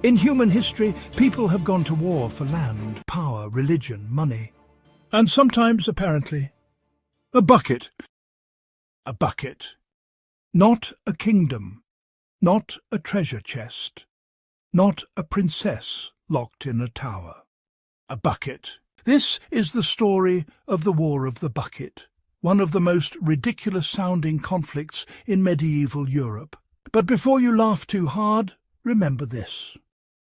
In human history, people have gone to war for land, power, religion, money. And sometimes, apparently, a bucket. A bucket. Not a kingdom. Not a treasure chest. Not a princess locked in a tower. A bucket. This is the story of the War of the Bucket, one of the most ridiculous-sounding conflicts in medieval Europe. But before you laugh too hard, remember this.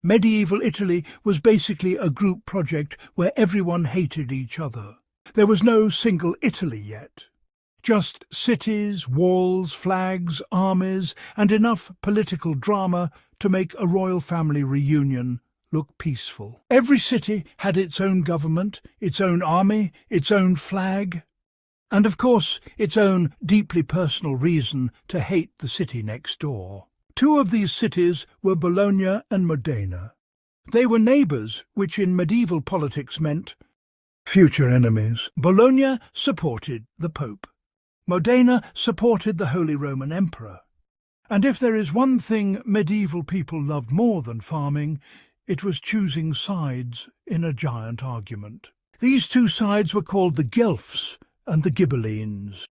Medieval Italy was basically a group project where everyone hated each other. There was no single Italy yet. Just cities, walls, flags, armies, and enough political drama to make a royal family reunion look peaceful. Every city had its own government, its own army, its own flag, and of course its own deeply personal reason to hate the city next door. Two of these cities were Bologna and Modena. They were neighbours, which in medieval politics meant future enemies. Bologna supported the Pope. Modena supported the Holy Roman Emperor. And if there is one thing medieval people loved more than farming, it was choosing sides in a giant argument. These two sides were called the Guelfs and the Ghibellines,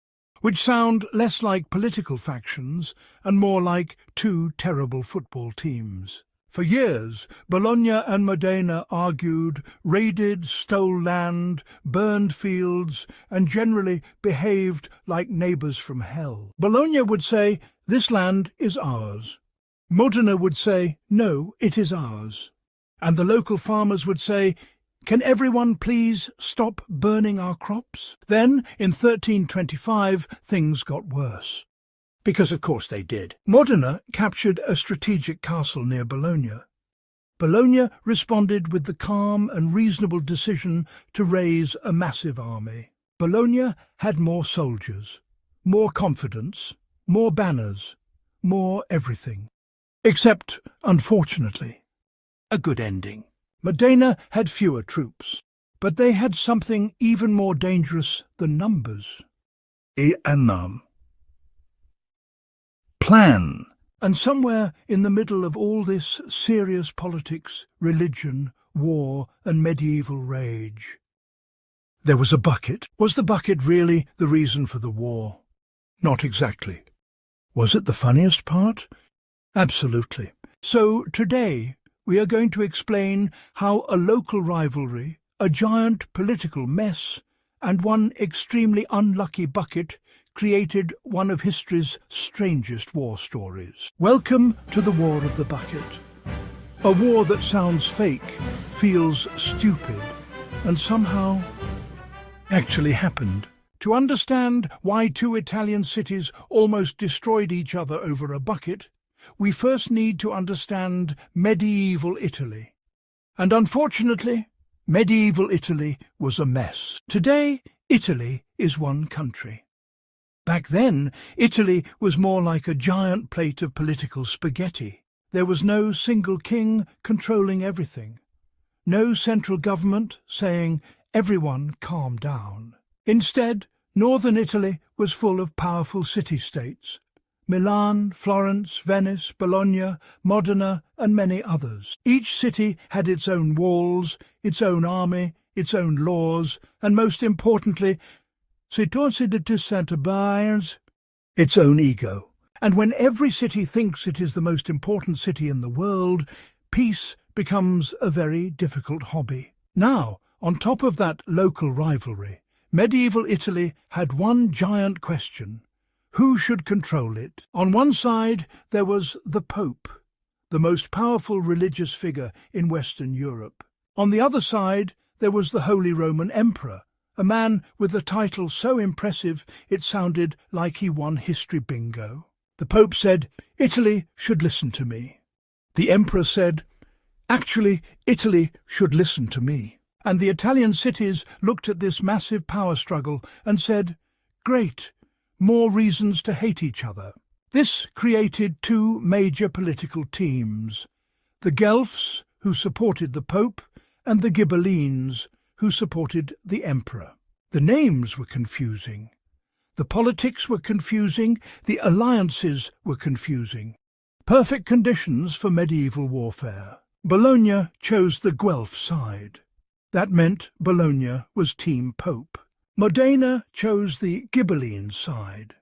which sound less like political factions and more like two terrible football teams. For years, Bologna and Modena argued, raided, stole land, burned fields, and generally behaved like neighbours from hell. Bologna would say, "This land is ours." Modena would say, "No, it is ours." And the local farmers would say, "Can everyone please stop burning our crops?" Then, in 1325, things got worse. Because of course they did. Modena captured a strategic castle near Bologna. Bologna responded with the calm and reasonable decision to raise a massive army. Bologna had more soldiers, more confidence, more banners, more everything. Except, unfortunately, a good ending. Modena had fewer troops, but they had something even more dangerous than numbers. Plan. And somewhere in the middle of all this serious politics, religion, war, and medieval rage, there was a bucket. Was the bucket really the reason for the war? Not exactly. Was it the funniest part? Absolutely. So today, we are going to explain how a local rivalry, a giant political mess, and one extremely unlucky bucket created one of history's strangest war stories. Welcome to the War of the Bucket. A war that sounds fake, feels stupid, and somehow actually happened. To understand why two Italian cities almost destroyed each other over a bucket, we first need to understand medieval Italy. And unfortunately, medieval Italy was a mess. Today, Italy is one country. Back then, Italy was more like a giant plate of political spaghetti. There was no single king controlling everything. No central government saying, "Everyone calm down." Instead, northern Italy was full of powerful city-states. Milan, Florence, Venice, Bologna, Modena, and many others. Each city had its own walls, its own army, its own laws, and most importantly, its own ego. And when every city thinks it is the most important city in the world, peace becomes a very difficult hobby. Now, on top of that local rivalry, medieval Italy had one giant question. Who should control it? On one side, there was the Pope, the most powerful religious figure in Western Europe. On the other side, there was the Holy Roman Emperor, a man with a title so impressive it sounded like he won history bingo. The Pope said, "Italy should listen to me." The Emperor said, "Actually, Italy should listen to me." And the Italian cities looked at this massive power struggle and said, "Great, more reasons to hate each other." This created two major political teams, the Guelfs, who supported the Pope, and the Ghibellines, who supported the Emperor. The names were confusing. The politics were confusing. The alliances were confusing. Perfect conditions for medieval warfare. Bologna chose the Guelph side. That meant Bologna was Team Pope. Modena chose the Ghibellines side.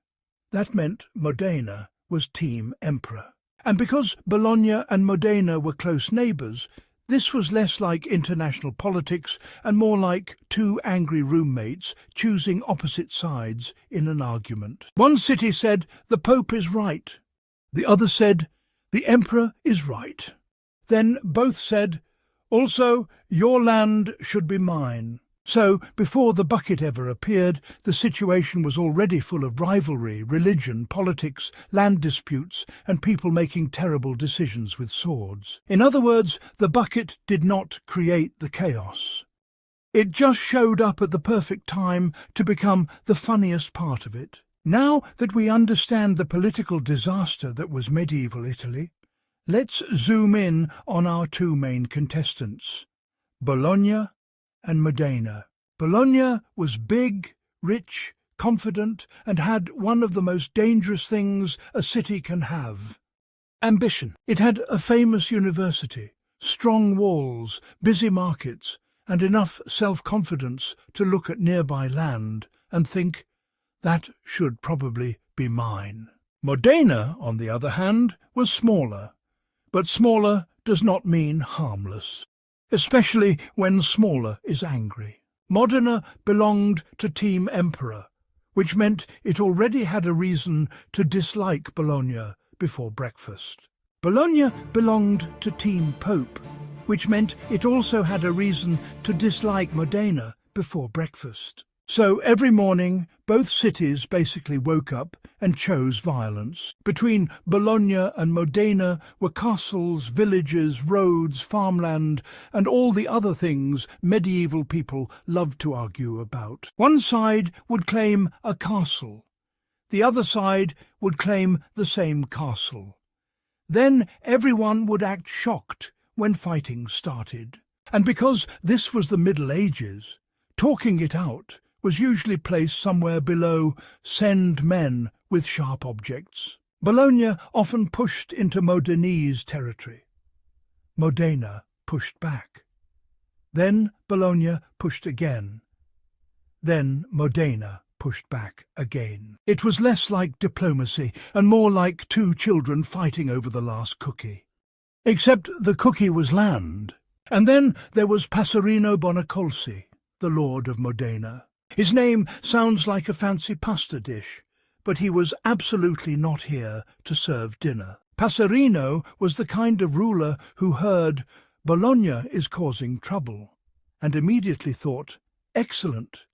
That meant Modena was Team Emperor. And because Bologna and Modena were close neighbours, this was less like international politics and more like two angry roommates choosing opposite sides in an argument. One city said, "The Pope is right." The other said, "The Emperor is right." Then both said, "Also, your land should be mine." So, before the bucket ever appeared, the situation was already full of rivalry, religion, politics, land disputes, and people making terrible decisions with swords. In other words, the bucket did not create the chaos. It just showed up at the perfect time to become the funniest part of it. Now that we understand the political disaster that was medieval Italy, let's zoom in on our two main contestants, Bologna and Modena. Bologna was big, rich, confident, and had one of the most dangerous things a city can have: ambition. It had a famous university, strong walls, busy markets, and enough self-confidence to look at nearby land and think, "That should probably be mine." Modena, on the other hand, was smaller, but smaller does not mean harmless, especially when smaller is angry. Modena belonged to Team Emperor, which meant it already had a reason to dislike Bologna before breakfast. Bologna belonged to Team Pope, which meant it also had a reason to dislike Modena before breakfast. So every morning, both cities basically woke up and chose violence. Between Bologna and Modena were castles, villages, roads, farmland, and all the other things medieval people loved to argue about. One side would claim a castle. The other side would claim the same castle. Then everyone would act shocked when fighting started. And because this was the Middle Ages, talking it out was usually placed somewhere below "send men with sharp objects." Bologna often pushed into Modenese territory. Modena pushed back. Then Bologna pushed again. Then Modena pushed back again. It was less like diplomacy and more like two children fighting over the last cookie. Except the cookie was land. And then there was Passerino Bonacolsi, the Lord of Modena. His name sounds like a fancy pasta dish, but he was absolutely not here to serve dinner. Passerino was the kind of ruler who heard Bologna is causing trouble, and immediately thought, "Excellent,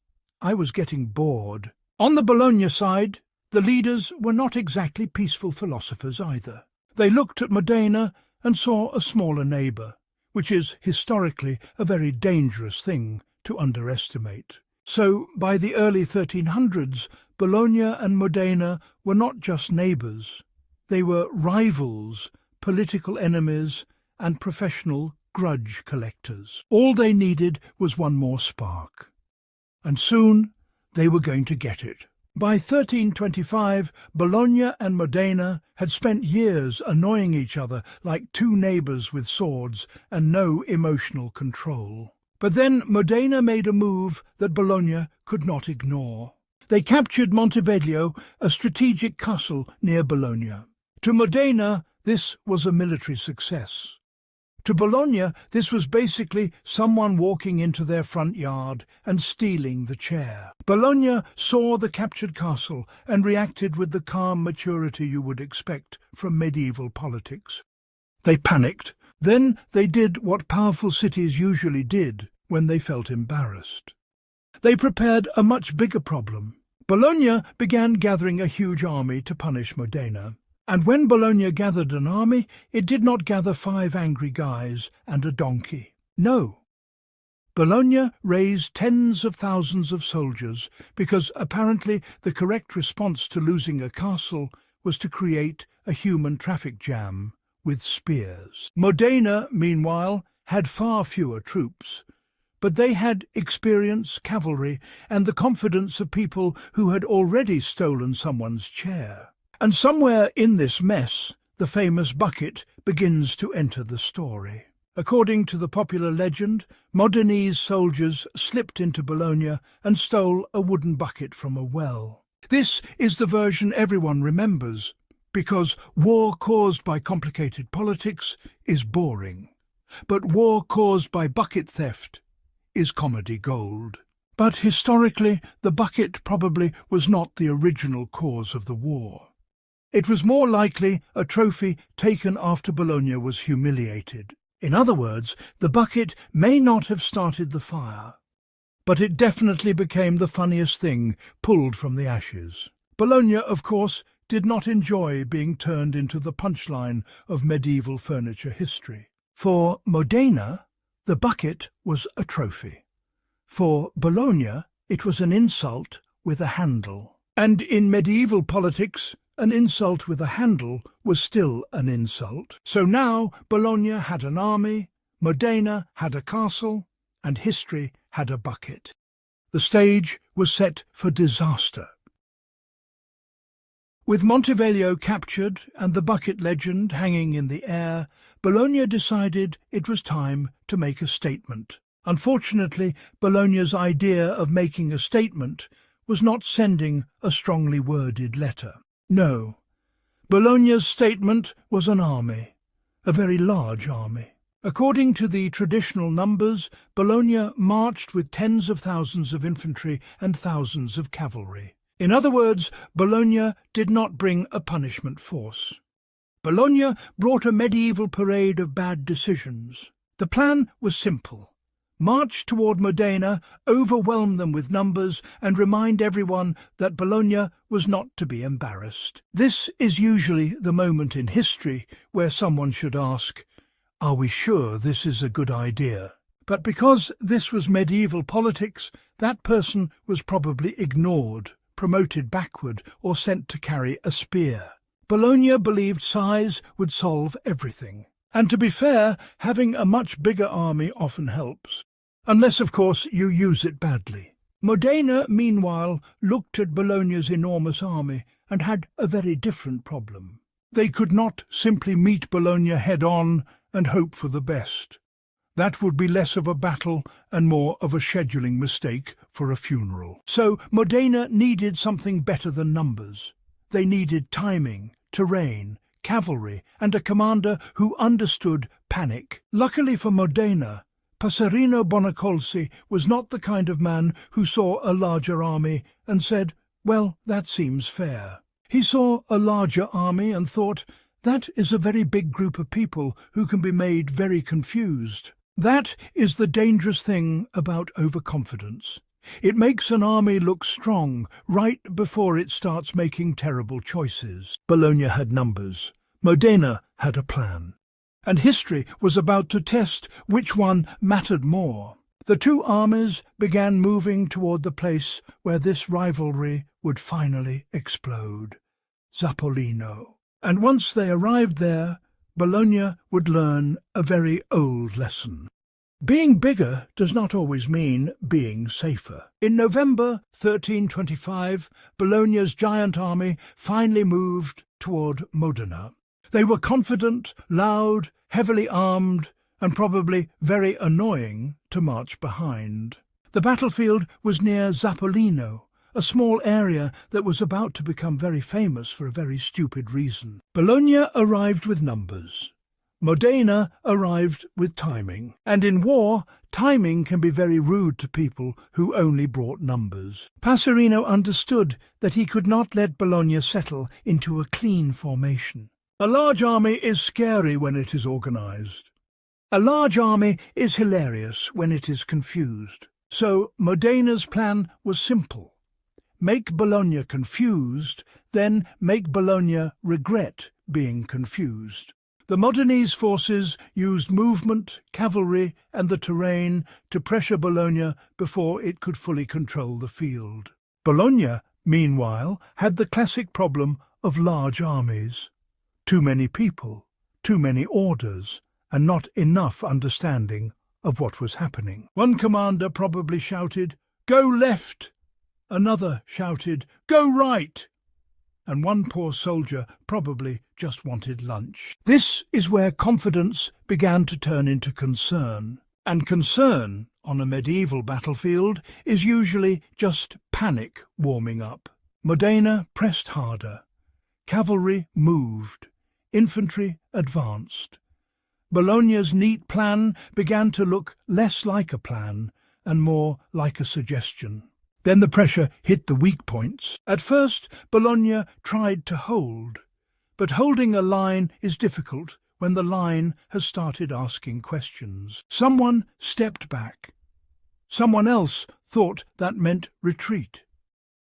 I was getting bored." On the Bologna side, the leaders were not exactly peaceful philosophers either. They looked at Modena and saw a smaller neighbour, which is historically a very dangerous thing to underestimate. So, by the early 1300s, Bologna and Modena were not just neighbours. They were rivals, political enemies, and professional grudge collectors. All they needed was one more spark. And soon they were going to get it. By 1325, Bologna and Modena had spent years annoying each other like two neighbours with swords and no emotional control. But then Modena made a move that Bologna could not ignore. They captured Montevideo, a strategic castle near Bologna. To Modena, this was a military success. To Bologna, this was basically someone walking into their front yard and stealing the chair. Bologna saw the captured castle and reacted with the calm maturity you would expect from medieval politics. They panicked. Then they did what powerful cities usually did when they felt embarrassed. They prepared a much bigger problem. Bologna began gathering a huge army to punish Modena. And when Bologna gathered an army, it did not gather 5 angry guys and a donkey. No. Bologna raised tens of thousands of soldiers because apparently the correct response to losing a castle was to create a human traffic jam with spears. Modena, meanwhile, had far fewer troops, but they had experience, cavalry, and the confidence of people who had already stolen someone's chair. And somewhere in this mess, the famous bucket begins to enter the story. According to the popular legend, Modenese soldiers slipped into Bologna and stole a wooden bucket from a well. This is the version everyone remembers, because war caused by complicated politics is boring. But war caused by bucket theft is comedy gold. But historically, the bucket probably was not the original cause of the war. It was more likely a trophy taken after Bologna was humiliated. In other words, the bucket may not have started the fire, but it definitely became the funniest thing pulled from the ashes. Bologna, of course, did not enjoy being turned into the punchline of medieval furniture history. For Modena, the bucket was a trophy. For Bologna, it was an insult with a handle. And in medieval politics, an insult with a handle was still an insult. So now Bologna had an army, Modena had a castle, and history had a bucket. The stage was set for disaster. With Montevideo captured and the bucket legend hanging in the air, Bologna decided it was time to make a statement. Unfortunately, Bologna's idea of making a statement was not sending a strongly worded letter. No, Bologna's statement was an army, a very large army. According to the traditional numbers, Bologna marched with tens of thousands of infantry and thousands of cavalry. In other words, Bologna did not bring a punishment force. Bologna brought a medieval parade of bad decisions. The plan was simple. March toward Modena, overwhelm them with numbers, and remind everyone that Bologna was not to be embarrassed. This is usually the moment in history where someone should ask, "Are we sure this is a good idea?" But because this was medieval politics, that person was probably ignored, promoted backward, or sent to carry a spear. Bologna believed size would solve everything. And to be fair, having a much bigger army often helps. Unless, of course, you use it badly. Modena, meanwhile, looked at Bologna's enormous army and had a very different problem. They could not simply meet Bologna head-on and hope for the best. That would be less of a battle and more of a scheduling mistake for a funeral. So Modena needed something better than numbers. They needed timing, terrain, cavalry, and a commander who understood panic. Luckily for Modena, Passerino Bonacolsi was not the kind of man who saw a larger army and said, "Well, that seems fair." He saw a larger army and thought, "That is a very big group of people who can be made very confused." That is the dangerous thing about overconfidence. It makes an army look strong right before it starts making terrible choices. Bologna had numbers. Modena had a plan. And history was about to test which one mattered more. The two armies began moving toward the place where this rivalry would finally explode, Zappolino. And once they arrived there, Bologna would learn a very old lesson. Being bigger does not always mean being safer. In November 1325, Bologna's giant army finally moved toward Modena. They were confident, loud, heavily armed, and probably very annoying to march behind. The battlefield was near Zappolino, a small area that was about to become very famous for a very stupid reason. Bologna arrived with numbers. Modena arrived with timing. And in war, timing can be very rude to people who only brought numbers. Passerino understood that he could not let Bologna settle into a clean formation. A large army is scary when it is organized. A large army is hilarious when it is confused. So Modena's plan was simple. Make Bologna confused, then make Bologna regret being confused. The Modenese forces used movement, cavalry, and the terrain to pressure Bologna before it could fully control the field. Bologna, meanwhile, had the classic problem of large armies. Too many people, too many orders, and not enough understanding of what was happening. One commander probably shouted, "Go left!" Another shouted, "Go right!" and one poor soldier probably just wanted lunch. This is where confidence began to turn into concern. And concern on a medieval battlefield is usually just panic warming up. Modena pressed harder. Cavalry moved. Infantry advanced. Bologna's neat plan began to look less like a plan and more like a suggestion. Then the pressure hit the weak points. At first, Bologna tried to hold, but holding a line is difficult when the line has started asking questions. Someone stepped back. Someone else thought that meant retreat.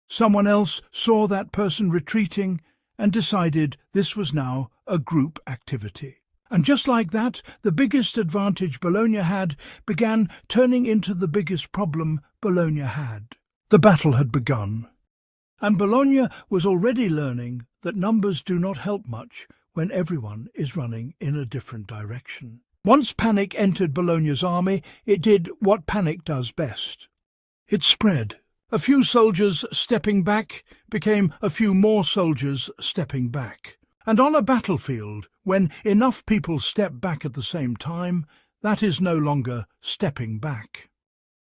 Someone else saw that person retreating and decided this was now a group activity. And just like that, the biggest advantage Bologna had began turning into the biggest problem Bologna had. The battle had begun, and Bologna was already learning that numbers do not help much when everyone is running in a different direction. Once panic entered Bologna's army, it did what panic does best. It spread. A few soldiers stepping back became a few more soldiers stepping back. And on a battlefield, when enough people step back at the same time, that is no longer stepping back.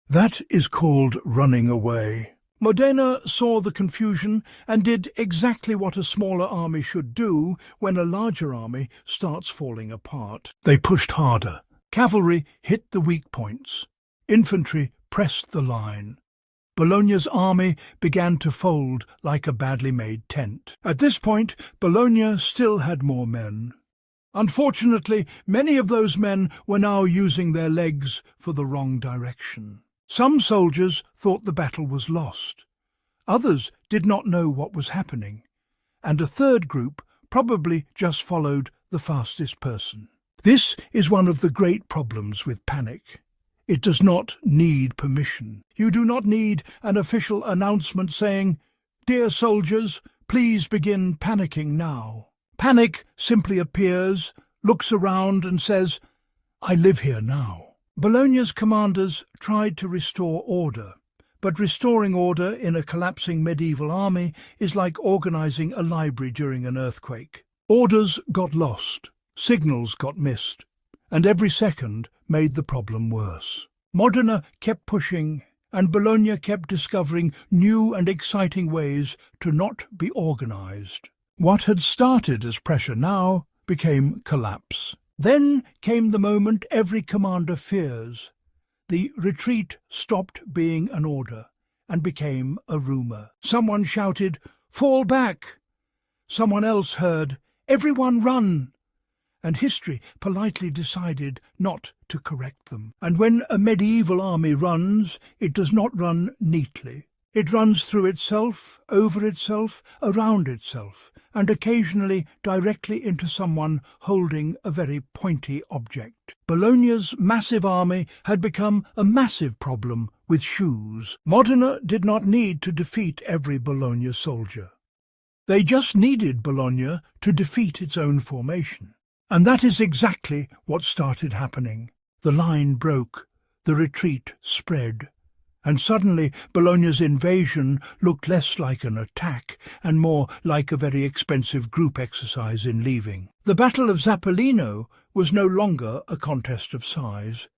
That is called running away. Modena saw the confusion and did exactly what a smaller army should do when a larger army starts falling apart. They pushed harder. Cavalry hit the weak points. Infantry pressed the line. Bologna's army began to fold like a badly made tent. At this point, Bologna still had more men. Unfortunately, many of those men were now using their legs for the wrong direction. Some soldiers thought the battle was lost. Others did not know what was happening. And a third group probably just followed the fastest person. This is one of the great problems with panic. It does not need permission. You do not need an official announcement saying, "Dear soldiers, please begin panicking now." Panic simply appears, looks around and says, "I live here now." Bologna's commanders tried to restore order, but restoring order in a collapsing medieval army is like organizing a library during an earthquake. Orders got lost, signals got missed, and every second made the problem worse. Modena kept pushing, and Bologna kept discovering new and exciting ways to not be organized. What had started as pressure now became collapse. Then came the moment every commander fears. The retreat stopped being an order and became a rumor. Someone shouted, "Fall back!" Someone else heard, "Everyone run!" And history politely decided not to correct them. And when a medieval army runs, it does not run neatly. It runs through itself, over itself, around itself, and occasionally directly into someone holding a very pointy object. Bologna's massive army had become a massive problem with shoes. Modena did not need to defeat every Bologna soldier. They just needed Bologna to defeat its own formation. And that is exactly what started happening. The line broke, the retreat spread, and suddenly Bologna's invasion looked less like an attack and more like a very expensive group exercise in leaving. The Battle of Zappolino was no longer a contest of size.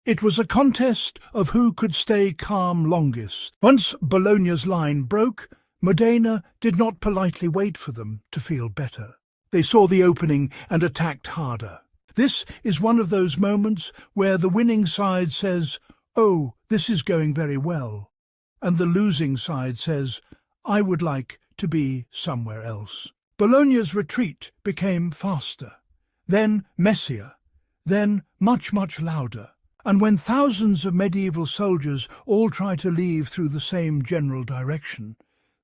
It was a contest of who could stay calm longest. Once Bologna's line broke, Modena did not politely wait for them to feel better. They saw the opening and attacked harder. This is one of those moments where the winning side says, "Oh, this is going very well," and the losing side says, "I would like to be somewhere else." Bologna's retreat became faster, then messier, then much, much louder. And when thousands of medieval soldiers all try to leave through the same general direction,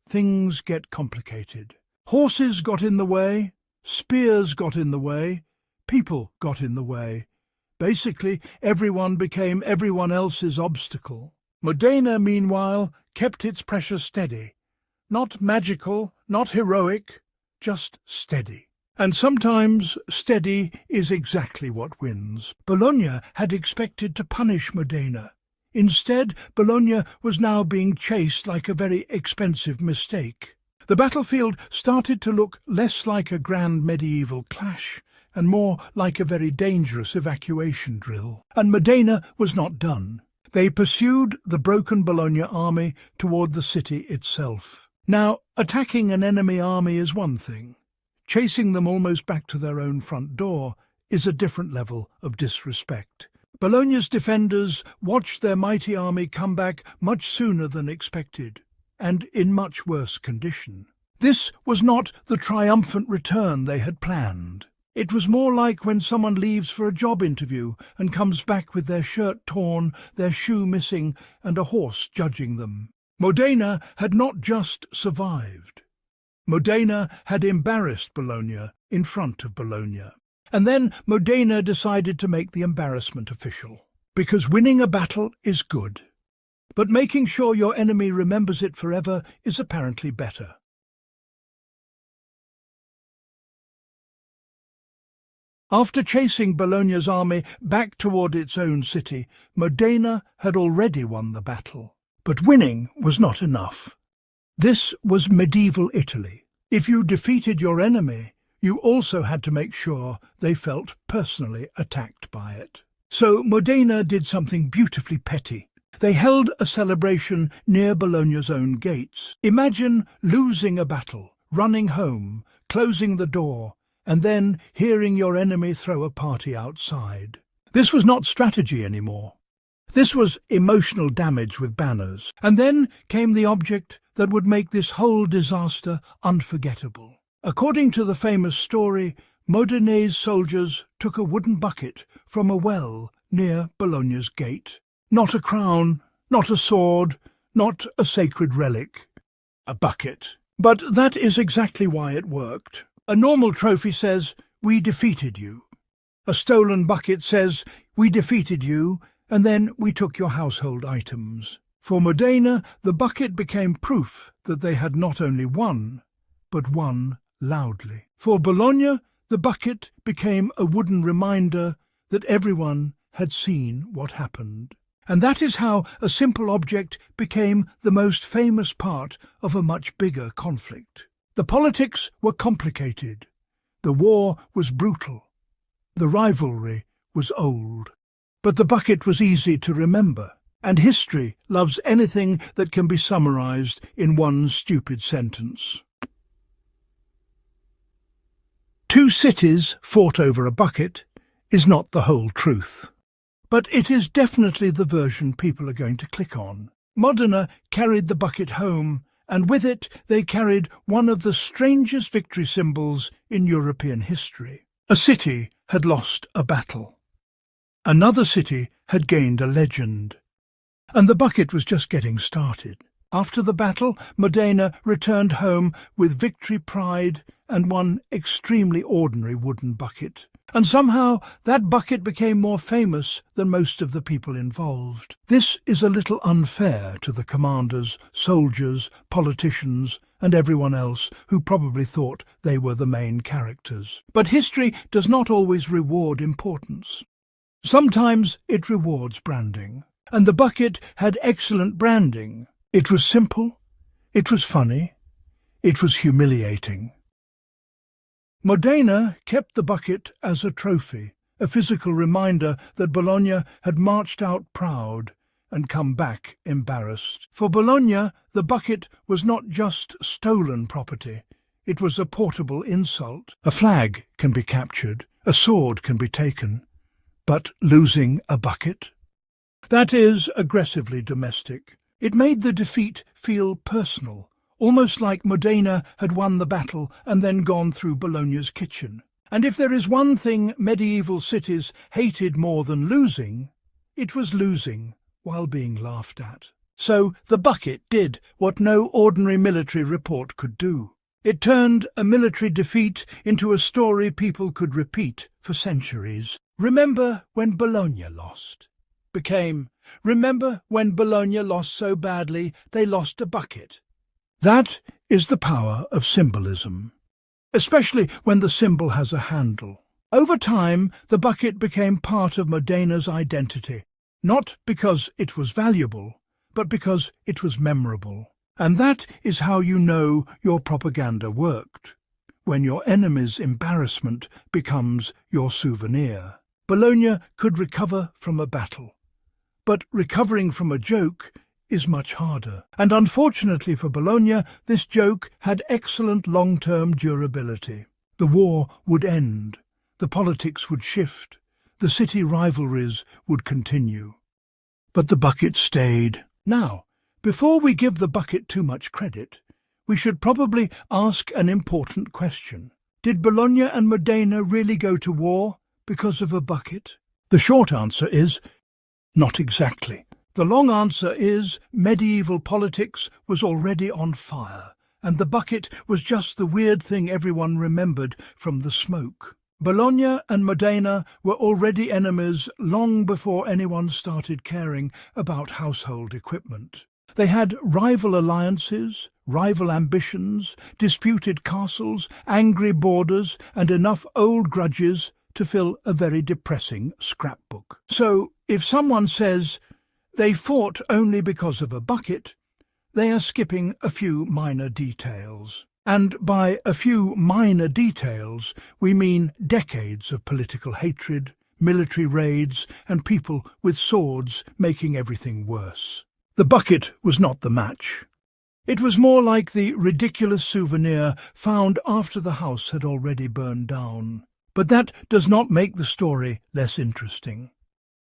things get complicated. Horses got in the way, spears got in the way, people got in the way. Basically, everyone became everyone else's obstacle. Modena, meanwhile, kept its pressure steady. Not magical, not heroic, just steady. And sometimes steady is exactly what wins. Bologna had expected to punish Modena. Instead, Bologna was now being chased like a very expensive mistake. The battlefield started to look less like a grand medieval clash and more like a very dangerous evacuation drill. And Modena was not done. They pursued the broken Bologna army toward the city itself. Now, attacking an enemy army is one thing. Chasing them almost back to their own front door is a different level of disrespect. Bologna's defenders watched their mighty army come back much sooner than expected, and in much worse condition. This was not the triumphant return they had planned. It was more like when someone leaves for a job interview and comes back with their shirt torn, their shoe missing, and a horse judging them. Modena had not just survived. Modena had embarrassed Bologna in front of Bologna. And then Modena decided to make the embarrassment official. Because winning a battle is good, but making sure your enemy remembers it forever is apparently better. After chasing Bologna's army back toward its own city, Modena had already won the battle. But winning was not enough. This was medieval Italy. If you defeated your enemy, you also had to make sure they felt personally attacked by it. So Modena did something beautifully petty. They held a celebration near Bologna's own gates. Imagine losing a battle, running home, closing the door, and then hearing your enemy throw a party outside. This was not strategy anymore. This was emotional damage with banners. And then came the object that would make this whole disaster unforgettable. According to the famous story, Modenese soldiers took a wooden bucket from a well near Bologna's gate. Not a crown, not a sword, not a sacred relic. A bucket. But that is exactly why it worked. A normal trophy says, "We defeated you." A stolen bucket says, "We defeated you, and then we took your household items." For Modena, the bucket became proof that they had not only won, but won loudly. For Bologna, the bucket became a wooden reminder that everyone had seen what happened. And that is how a simple object became the most famous part of a much bigger conflict. The politics were complicated. The war was brutal. The rivalry was old. But the bucket was easy to remember. And history loves anything that can be summarized in one stupid sentence. Two cities fought over a bucket is not the whole truth. But it is definitely the version people are going to click on. Modena carried the bucket home, and with it they carried one of the strangest victory symbols in European history. A city had lost a battle. Another city had gained a legend. And the bucket was just getting started. After the battle, Modena returned home with victory pride and one extremely ordinary wooden bucket. And somehow that bucket became more famous than most of the people involved. This is a little unfair to the commanders, soldiers, politicians, and everyone else who probably thought they were the main characters. But history does not always reward importance. Sometimes it rewards branding. And the bucket had excellent branding. It was simple, it was funny, it was humiliating. Modena kept the bucket as a trophy, a physical reminder that Bologna had marched out proud and come back embarrassed. For Bologna, the bucket was not just stolen property, it was a portable insult. A flag can be captured, a sword can be taken, but losing a bucket? That is aggressively domestic. It made the defeat feel personal, almost like Modena had won the battle and then gone through Bologna's kitchen. And if there is one thing medieval cities hated more than losing, it was losing while being laughed at. So the bucket did what no ordinary military report could do. It turned a military defeat into a story people could repeat for centuries. Remember when Bologna lost? Became, remember when Bologna lost so badly they lost a bucket? That is the power of symbolism, especially when the symbol has a handle. Over time, the bucket became part of Modena's identity, not because it was valuable, but because it was memorable. And that is how you know your propaganda worked, when your enemy's embarrassment becomes your souvenir. Bologna could recover from a battle, but recovering from a joke is much harder. And unfortunately for Bologna, this joke had excellent long-term durability. The war would end, the politics would shift, the city rivalries would continue. But the bucket stayed. Now, before we give the bucket too much credit, we should probably ask an important question. Did Bologna and Modena really go to war because of a bucket? The short answer is, not exactly. The long answer is, medieval politics was already on fire, and the bucket was just the weird thing everyone remembered from the smoke. Bologna and Modena were already enemies long before anyone started caring about household equipment. They had rival alliances, rival ambitions, disputed castles, angry borders, and enough old grudges to fill a very depressing scrapbook. So, if someone says they fought only because of a bucket, they are skipping a few minor details. And by a few minor details, we mean decades of political hatred, military raids, and people with swords making everything worse. The bucket was not the match. It was more like the ridiculous souvenir found after the house had already burned down. But that does not make the story less interesting.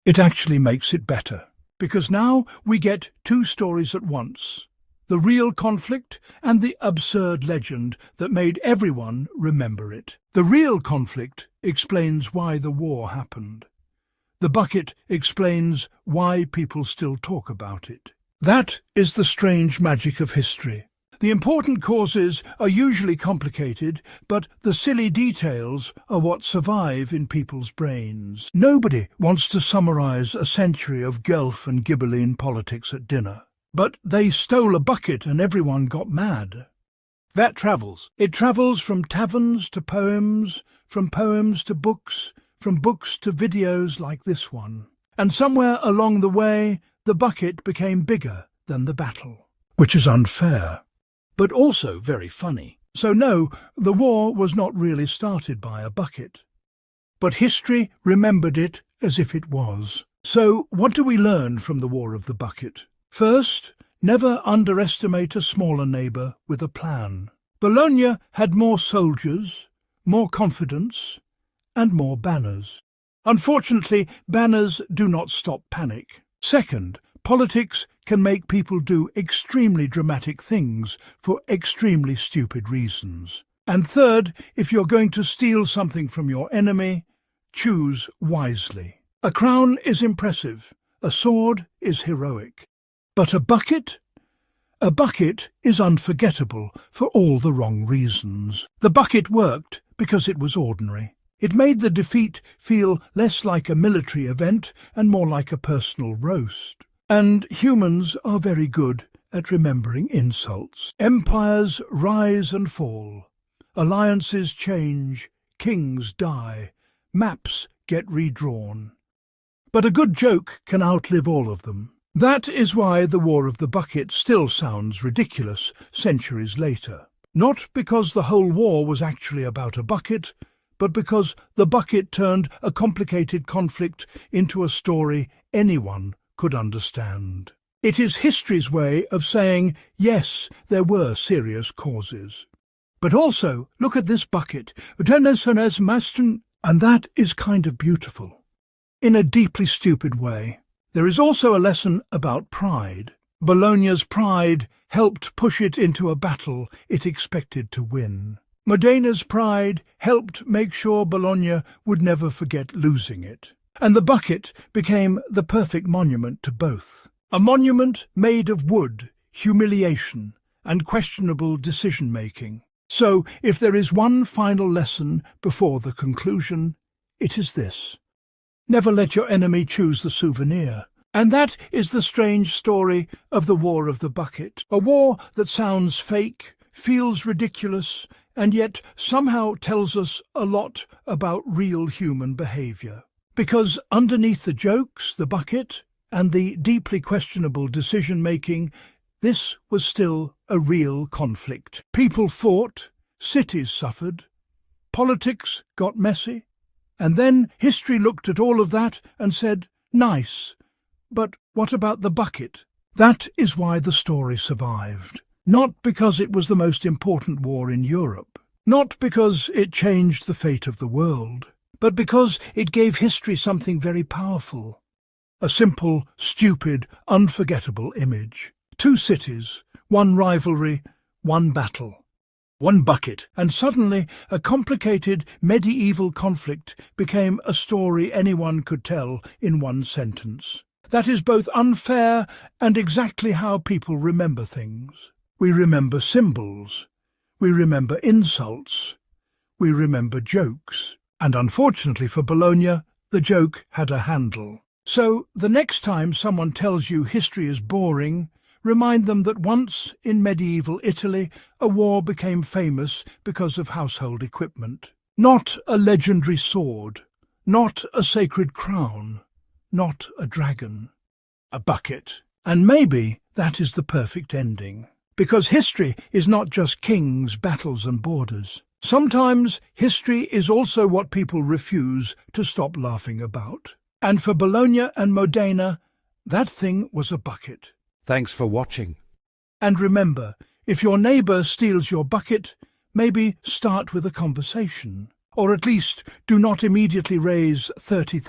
It actually makes it better, because now we get two stories at once: the real conflict and the absurd legend that made everyone remember it. The real conflict explains why the war happened. The bucket explains why people still talk about it. That is the strange magic of history. The important causes are usually complicated, but the silly details are what survive in people's brains. Nobody wants to summarize a century of Guelf and Ghibelline politics at dinner. But they stole a bucket and everyone got mad. That travels. It travels from taverns to poems, from poems to books, from books to videos like this one. And somewhere along the way, the bucket became bigger than the battle. Which is unfair, but also very funny. So no, the war was not really started by a bucket. But history remembered it as if it was. So what do we learn from the War of the Bucket? First, never underestimate a smaller neighbour with a plan. Bologna had more soldiers, more confidence, and more banners. Unfortunately, banners do not stop panic. Second, politics can make people do extremely dramatic things for extremely stupid reasons. And third, if you're going to steal something from your enemy, choose wisely. A crown is impressive, a sword is heroic. But a bucket? A bucket is unforgettable for all the wrong reasons. The bucket worked because it was ordinary. It made the defeat feel less like a military event and more like a personal roast. And humans are very good at remembering insults. Empires rise and fall. Alliances change. Kings die. Maps get redrawn. But a good joke can outlive all of them. That is why the War of the Bucket still sounds ridiculous centuries later. Not because the whole war was actually about a bucket, but because the bucket turned a complicated conflict into a story anyone could understand. It is history's way of saying, yes, there were serious causes. But also, look at this bucket, and that is kind of beautiful, in a deeply stupid way. There is also a lesson about pride. Bologna's pride helped push it into a battle it expected to win. Modena's pride helped make sure Bologna would never forget losing it. And the bucket became the perfect monument to both. A monument made of wood, humiliation, and questionable decision-making. So, if there is one final lesson before the conclusion, it is this. Never let your enemy choose the souvenir. And that is the strange story of the War of the Bucket. A war that sounds fake, feels ridiculous, and yet somehow tells us a lot about real human behaviour. Because underneath the jokes, the bucket, and the deeply questionable decision-making this was still a real conflict. People fought, cities suffered, politics got messy, and then history looked at all of that and said, nice, but what about the bucket? That is why the story survived. Not because it was the most important war in Europe, not because it changed the fate of the world, but because it gave history something very powerful. A simple, stupid, unforgettable image. 2 cities, 1 rivalry, 1 battle, 1 bucket, and suddenly a complicated medieval conflict became a story anyone could tell in 1 sentence. That is both unfair and exactly how people remember things. We remember symbols, we remember insults, we remember jokes, and unfortunately for Bologna, the joke had a handle. So, the next time someone tells you history is boring, remind them that once, in medieval Italy, a war became famous because of household equipment. Not a legendary sword, not a sacred crown, not a dragon. A bucket. And maybe that is the perfect ending. Because history is not just kings, battles and borders. Sometimes history is also what people refuse to stop laughing about. And for Bologna and Modena, that thing was a bucket. Thanks for watching. And remember, if your neighbour steals your bucket, maybe start with a conversation. Or at least do not immediately raise 30,000